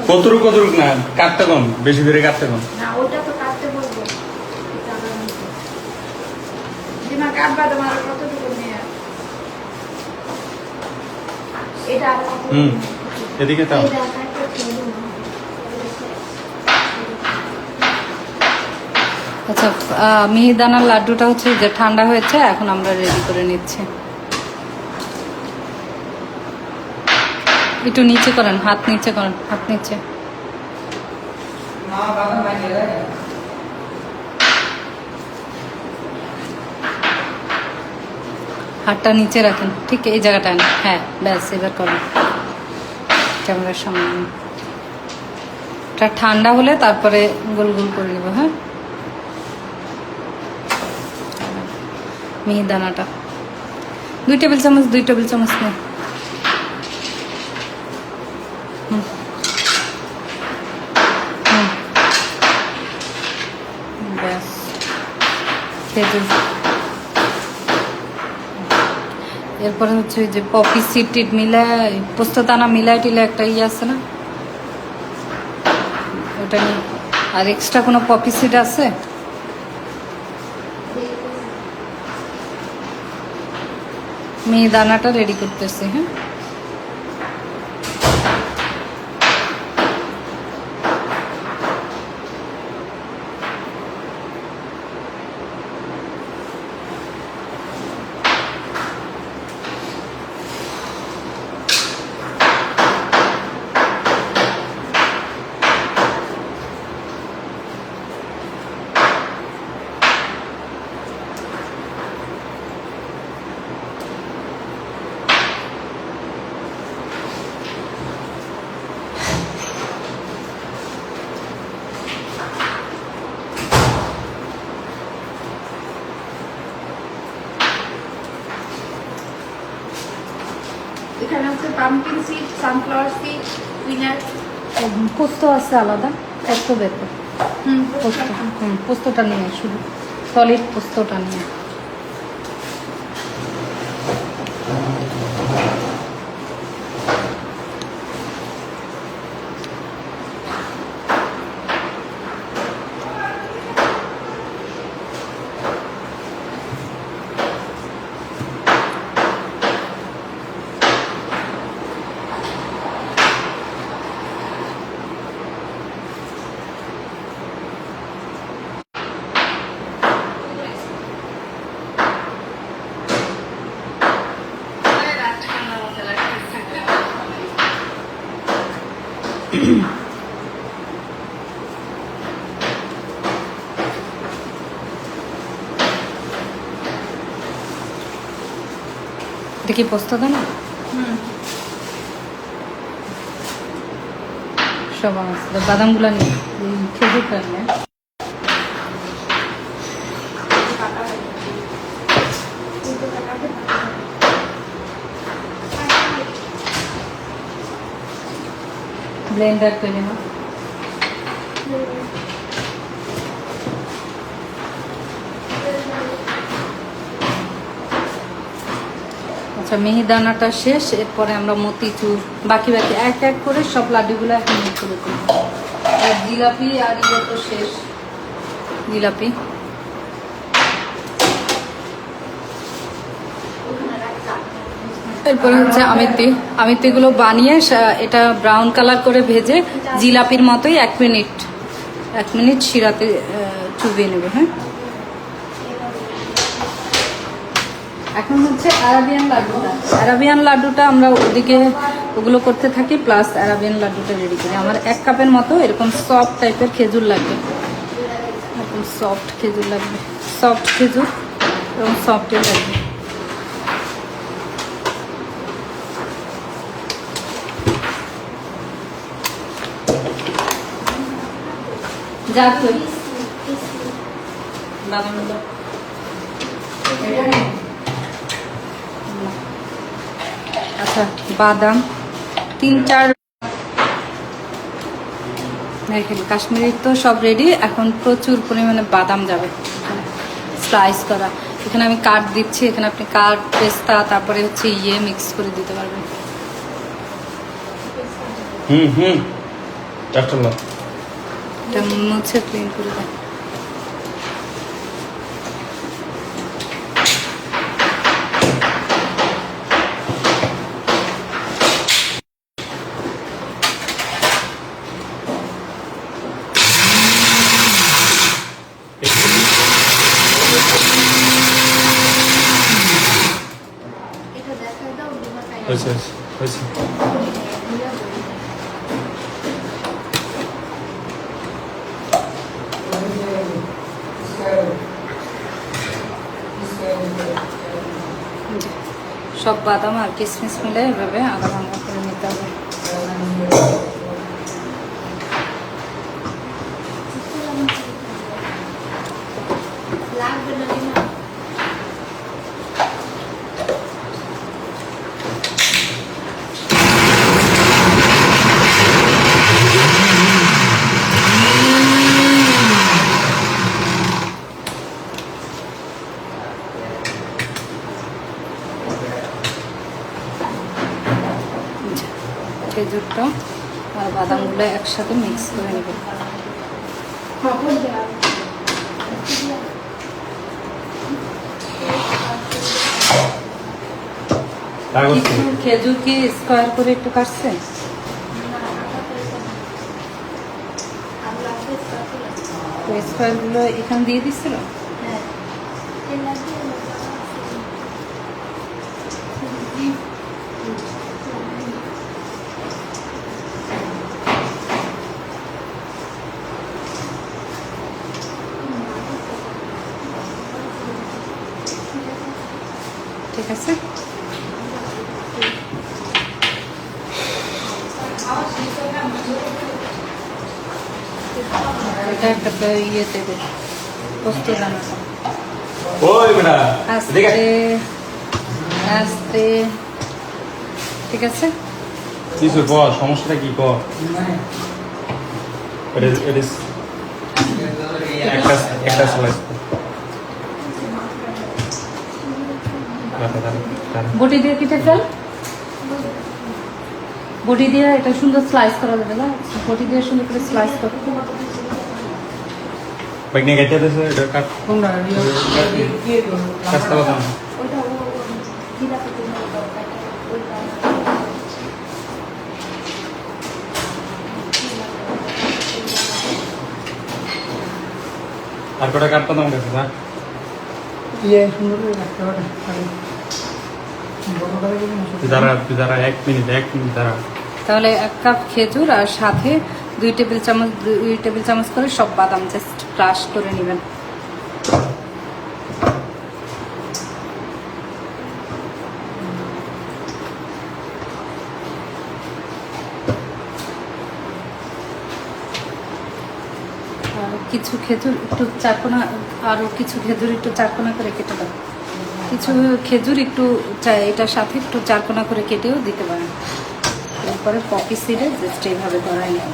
কতটুক কতটুক না কাটতে কম, বেশি করে কাটতে কম। না ওটা তো কাটতে বলবো। দিমা কাটবা তোমার কতটুকু নিয়ে? এটা আর কতটুকু? এদিকে তাও। এটা কাটতে খেয়ে নাও। আচ্ছা, মিহিদানার লাড্ডুটা হচ্ছে যে ঠান্ডা হয়েছে, এখন আমরা রেডি করে নিচ্ছি। একটু নিচে করেন, হাত নিচে করেন, হাত নিচে। হাতটা নিচে রাখেন, ঠিক এই জায়গাটা আনেন। হ্যাঁ ব্যাস, এবার করেন ক্যামেরার সামনে। এটা ঠান্ডা হলে তারপরে গোল গোল করে নেব। হ্যাঁ, মিহিদানাটা 2 টেবিল চামচ, 2 টেবিল চামচ নেই। ব্যাস, খেজুর। এরপরে হচ্ছে ওই যে পপি সিড টিড মিলায়, পোস্তদানা মিলায় টিলে একটা ইয়ে আছে না, ওটা নিয়ে। আর এক্সট্রা কোনো পপি সিড আছে? মিহিদানাটা রেডি করতেছি। হ্যাঁ, এখানে হচ্ছে pumpkin seed, sunflower seed, peanut. পোস্ত আছে আলাদা, পোস্ত বের কর। পোস্ত, পোস্তটা নিয়ে শুধু সলিড পোস্তটা নিয়ে। এটা কি পোস্ত দানা? সব আছে, বাদামগুলো নিয়ে, খেজুরটা নিয়ে। ব্লেন্ডার করে নাও। আচ্ছা, মিহিদানাটা শেষ, এরপরে আমরা মতিচুর বাকি বাকি এক এক করে সব লাড্ডুগুলো এখন মিক্স করে দেবো। আর জিলাপি আর ইয়ে তো শেষ, জিলাপি। এরপরে হচ্ছে আমিত্তি, আমিত্তিগুলো বানিয়ে এটা ব্রাউন কালার করে ভেজে জিলাপির মতোই 1 মিনিট শিরাতে চুবিয়ে নেবে। হ্যাঁ, এখন হচ্ছে আরাবিয়ান লাড্ডুটা আমরা ওদিকে ওগুলো করতে থাকি, প্লাস আরাবিয়ান লাড্ডুটা রেডি করি। আমার 1 কাপের মতো এরকম সফট টাইপের খেজুর লাগবে, এরকম সফট খেজুর লাগবে, সফট খেজুর এবং সফটই লাগবে। যা তুই বাদামগুলো আচ্ছা, বাদাম 3-4 দেখেন, কাশ্মীরি তো সব রেডি। এখন প্রচুর পরিমাণে বাদাম যাবে স্লাইস করা। এখানে আমি কাঠ দিচ্ছি, এখানে আপনি কাঠ, পেস্তা, তারপরে হচ্ছে ইয়ে মিক্স করে দিতে পারবেন। চারটা লাভ এটা মুছে ক্লিন করে দেন। এটা দেখা দাও ডিমাটাই হয়েছে হয়েছে সব বাদাম আর কিশমিশ মিলে এভাবে আধা ভাঙা করে নিতে হবে। লাগবে না ডিমা খেজুরটা আর বাদামগুলো একসাথে মিক্স করে নেবেন। খবর দেওয়া কাগজ কিছু খেজুর কি স্কোয়ার করে একটু কাটছেন? তো স্কোয়ারগুলো এখানে দিয়ে দিচ্ছিল। ঠিক আছে, এটা একটা ইয়েতে দেবে পোস্ত দানাটা। ওই বেটা এদিকে আস্তে আস্তে, ঠিক আছে। কিছু ক সমস্যাটা কি ক একটা একটা স্লাইস বটি দিয়ে কেটে ফেল, বটি দিয়ে এটা সুন্দর স্লাইস করা যাবে না, বটি দিয়ে সুন্দর করে স্লাইস করতে। বাইকনে কেটে দিয়েছে এটা কাট কাটতে পারতাম না। ওইটা ও জিলাপি তুমি ওইটা আর কটা কাটতাম আমার কাছে না তুই দাঁড়া 1 মিনিট দাঁড়া। তাহলে 1 কাপ খেজুর আর সাথে 2 টেবিল চামচ করে সব বাদাম জাস্ট ক্রাশ করে নেবেন। আর কিছু খেজুর একটু চারকোনা, আরও কিছু খেজুর একটু চারকোনা করে কেটে দাও। কিছু খেজুর একটু এটার সাথে একটু চারকোনা করে কেটেও দিতে পারেন। এরপরে পপি সিডে জাস্ট এইভাবে ধরাই নেব।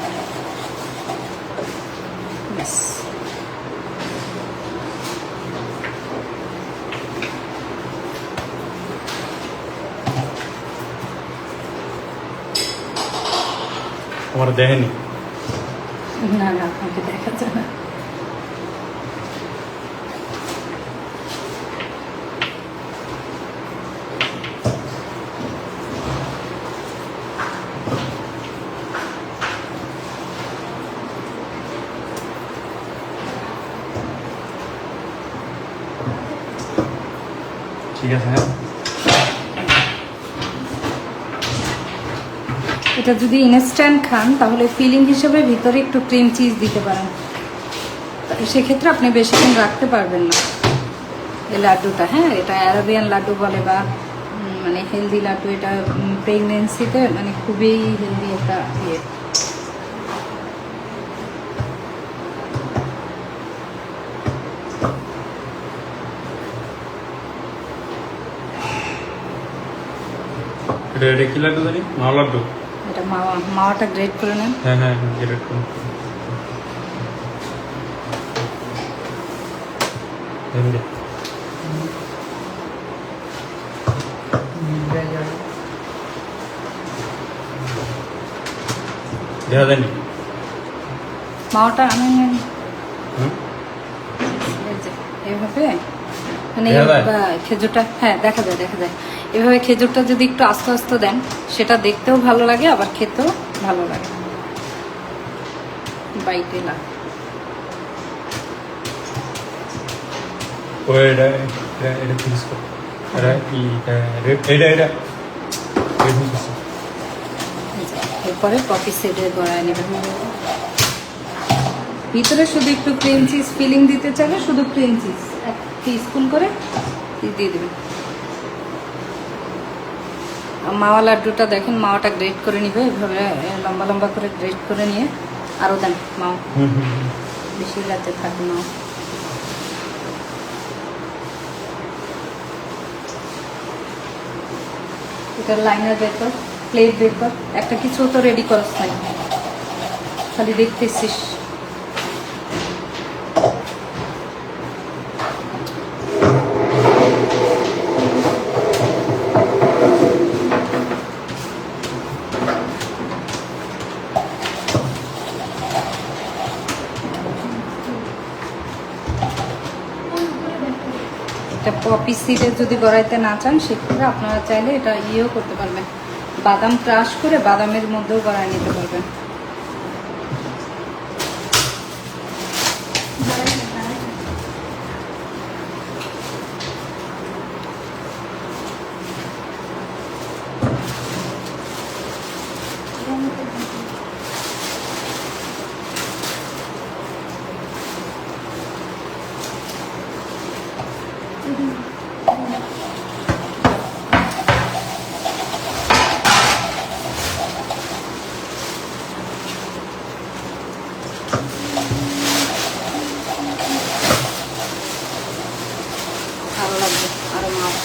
ব্যাস, আমার দেখেনি না না আপনাকে দেখা যায় না। ঠিক আছে হ্যাঁ এটা যদি ইনস্ট্যান্ট খান তাহলে ফিলিং হিসেবে ভিতরে একটু ক্রিম চিজ দিতে পারেন, সেক্ষেত্রে আপনি বেশিক্ষণ রাখতে পারবেন না এই লাড্ডুটা। হ্যাঁ, এটা অ্যারাবিয়ান লাড্ডু বলে বা মানে হেলদি লাড্ডু। এটা প্রেগনেন্সিতে মানে খুবই হেলদি একটা ইয়ে। এটা কি লাড্ডু জানি মাও লাড্ডু। এটা মাওয়াটা গ্রেট করে নেন। হ্যাঁ হ্যাঁ গ্রেট করুন দেখা যায়নি মাওটা আমি হুম? এই যে এইভাবে মানে দেখা যায়? খেজুরটা, হ্যাঁ দেখা যায় দেখা যায়। এভাবে খেজুরটা যদি একটু আস্তে আস্তে দেন, সেটা দেখতেও ভালো লাগে আবার খেতেও ভালো লাগে, বাইটে লাগে। ও এটা ফিক্স কর। এটা এরপরে কফি সেটে গড়ায় নেবেন। ভিতরে শুধু একটু ক্রিম চিজ ফিলিং দিতে চাইলে শুধু ক্রিম চিজ 1 টিস্পুন করে দিয়ে দেবেন। মাওয়া লাড্ডুটা দেখেন, মাওয়াটা গ্রেট করে নিবে এভাবে লম্বা লম্বা করে গ্রেট করে নিয়ে আরও দেন মাও, বেশি রাতে থাকে মাও। এটা লাইনার বের কর, প্লেট বের কর, একটা কিছু তো রেডি করস নাই, খালি দেখতেছিস। এটা পপি সিডে যদি গড়াইতে না চান সেক্ষেত্রে আপনারা চাইলে এটা ইয়েও করতে পারবেন, বাদাম ক্রাশ করে বাদামের মধ্যেও গড়ায় নিতে পারবেন। ভালো লাগবে আরো মাছ।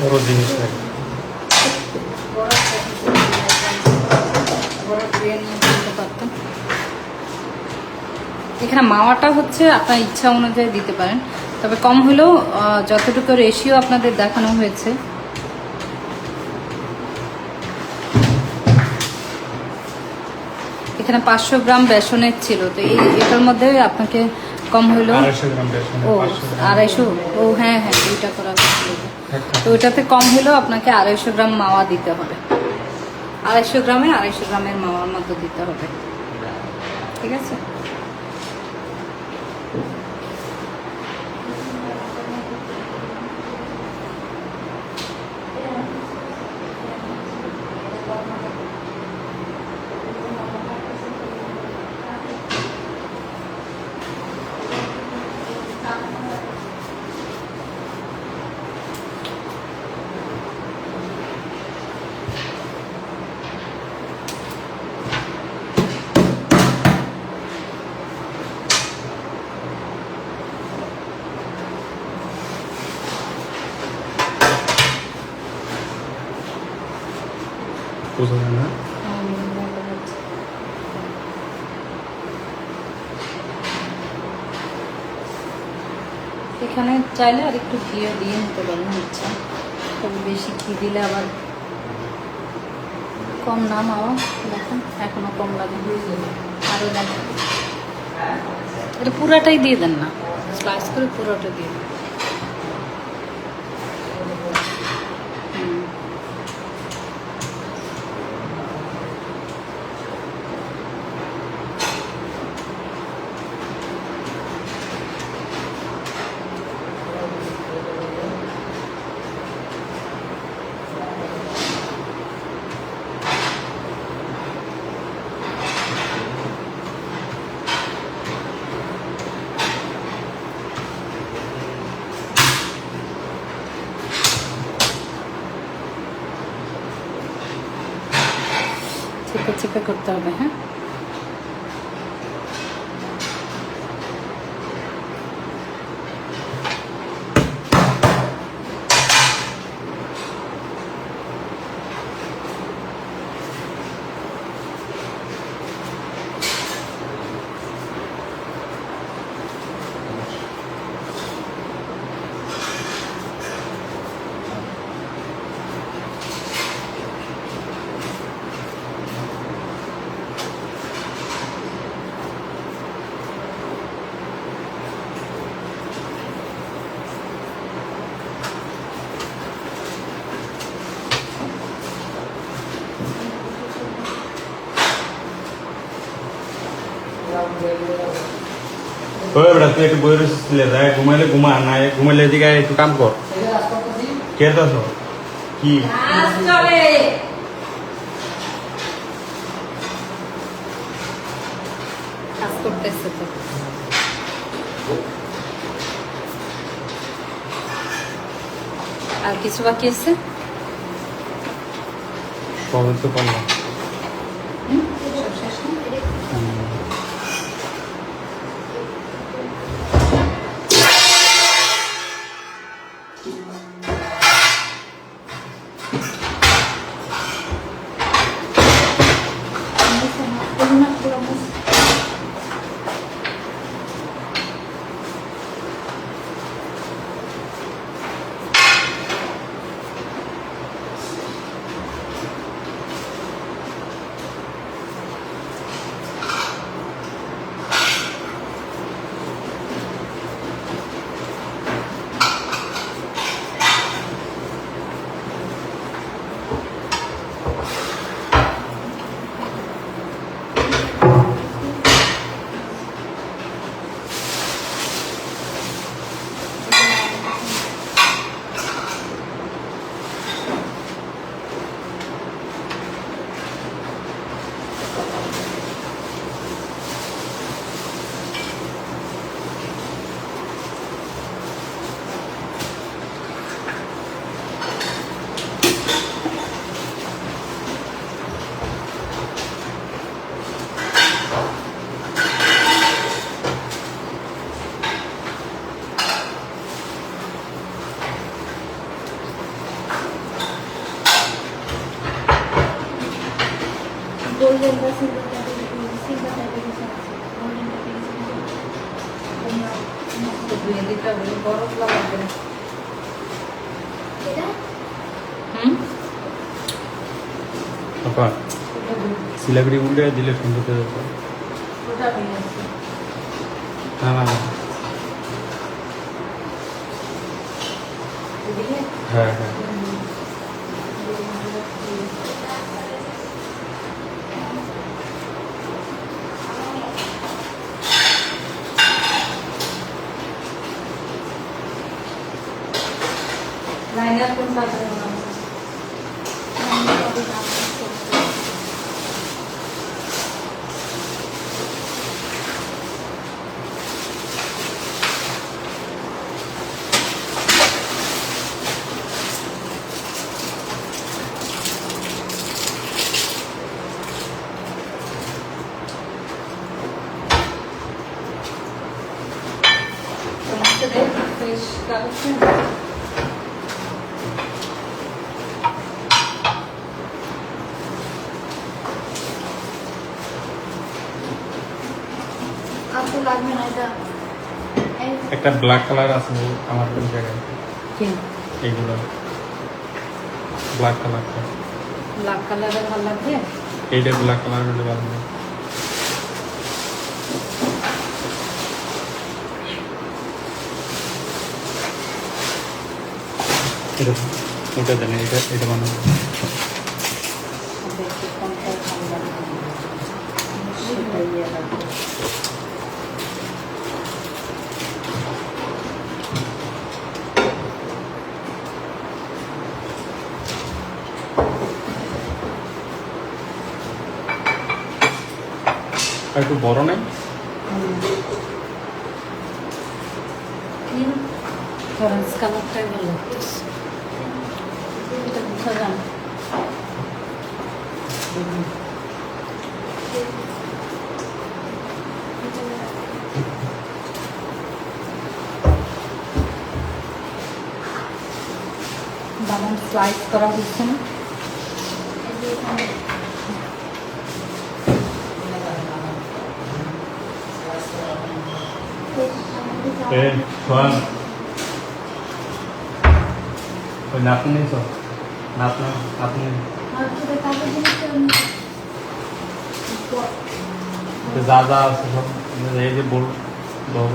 বড় জিনিস লাগে। এখানে মাওয়াটা হচ্ছে আপনার ইচ্ছা অনুযায়ী দিতে পারেন, তবে কম হলেও যতটুকু রেশিও আপনাদের দেখানো হয়েছে এখানে 500 গ্রাম বেসনের ছিল, তো এটার মধ্যে আপনাকে কম হলেও 250 গ্রাম বেসন, ও 500 গ্রাম। 250, ও হ্যাঁ হ্যাঁ 2টা করা হয়েছিল। তো ওইটাতে কম হলেও আপনাকে 250 গ্রাম মাওয়া দিতে হবে, 250 গ্রামে 250 গ্রামের মাওয়ার মতো দিতে হবে, ঠিক আছে? বোঝা যায় না? এখানে চাইলে আর একটু ঘিও দিয়ে নিতে পারেন ইচ্ছা, তবে বেশি ঘি দিলে আবার কম না মাওয়া, দেখেন এখনো কম লাগে, আরও দেখেন এটা পুরাটাই দিয়ে দেন না, স্লাইস করে পুরোটা দিয়ে দেন। চেপে চেপে করতে হবে, হ্যাঁ। ওই বেটা তুই একটু বই রয়েছিলে যায় ঘুমাইলে ঘুমা না ঘুমাইলে এদিকে আয়, একটু কাম কর কে তো কি চলে কাজ করতেছে তো। আর কিছু বাকি আছে? সবে তো পারলাম সব শেষ না? গোল্ডেন বা সিলভার টাইপের কিছু আছে গোল্ডেন টাইপের কিছু এটা বরফ লাগাবে না। এটা হুম আপা সিলাগুড়ি উল্টে দিলে সুন্দর হয়ে যাবে ওটা ভেঙে আছে। না না না। এদিকে হ্যাঁ হ্যাঁ লাইনার কোন পাতায় বানাবো? সমস্ত দেখ ফ্রেশ কালেকশন। আর তো লাগবে না এটা একটা ব্ল্যাক কালার আছে আমার কোন জায়গায় কি এইগুলো ব্ল্যাক কালারটা ব্ল্যাক কালারের ভালো লাগবে? এইটা ব্ল্যাক কালার হলে ভালো লাগে। এটা ওটা জানি এটা এটা বানাবো দেখি কোনটা ভালো লাগবে সেটাই ইয়ে লাগবে। আর একটু বড় নাই অরেঞ্জ কালারটাই ভালো লাগতেছে। এটা বুঝা যান বাদাম স্লাইস করা হচ্ছে না। শোন ওই নাতনি নেই তো নাতনি যা যা আছে সব এই যে বল বল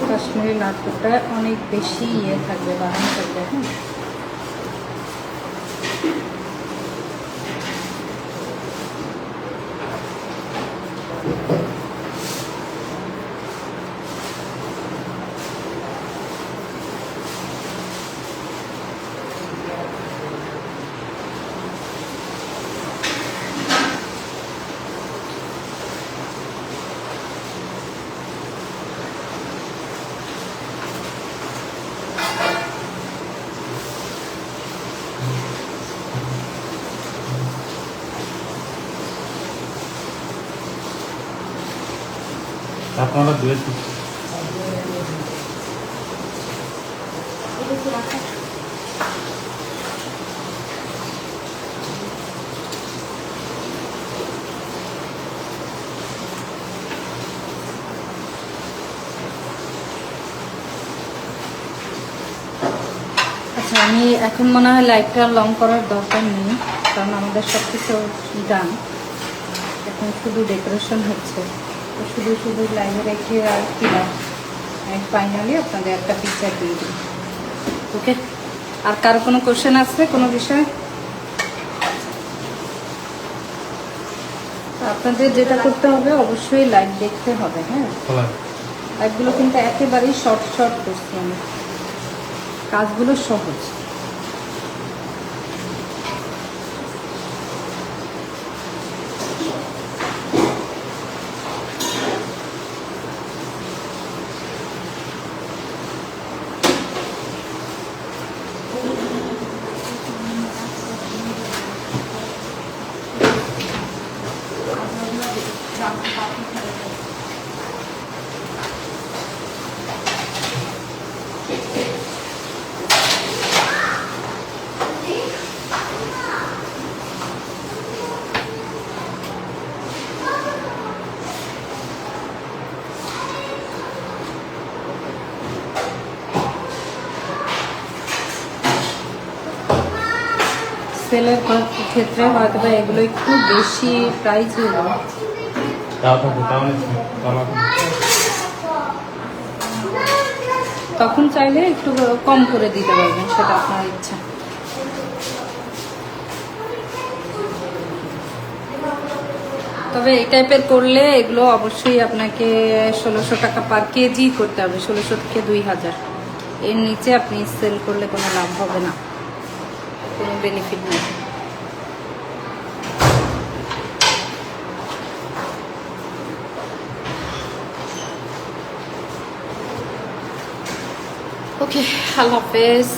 কাশ্মীরি লাড্ডুটা অনেক বেশি ইয়ে থাকবে, বাদাম থাকবে। হ্যাঁ আপনারা দুয়ে এটা কি রাখা? আচ্ছা, আমি এখন মনে হয় লাইটটা লং করার দরকার নেই, কারণ আমাদের সব কিছু ডান। এখন শুধু ডেকোরেশন হচ্ছে, তো শুধু শুধু লাইভে রেখে আর কি না, আমি ফাইনালি আপনাদের একটা পিকচার দিয়ে দিই। ওকে, আর কারো কোনো কোশ্চেন আছে কোনো বিষয়? আপনাদের যেটা করতে হবে, অবশ্যই লাইভ দেখতে হবে। হ্যাঁ, খোলা লাইভগুলো কিন্তু একেবারেই শর্ট শর্ট করছি আমি, কাজগুলো সহজ। সেলের ক্ষেত্রে হয়তো বা এগুলো একটু বেশি প্রাইস হয়ে যাবে। তাও থাকবে, তাও নিচ্ছি, তাও লাগবে। তখন চাইলে একটু কম করে দিতে পারবেন, সেটা আপনার ইচ্ছা। তবে এই টাইপের করলে এগুলো অবশ্যই আপনাকে 1600 টাকা পার কেজি করতে হবে, 1600 থেকে 2000। এর নিচে আপনি সেল করলে কোনো লাভ হবে না, কোনো বেনিফিট নেই। ওকে, আল্লাহ হাফেজ।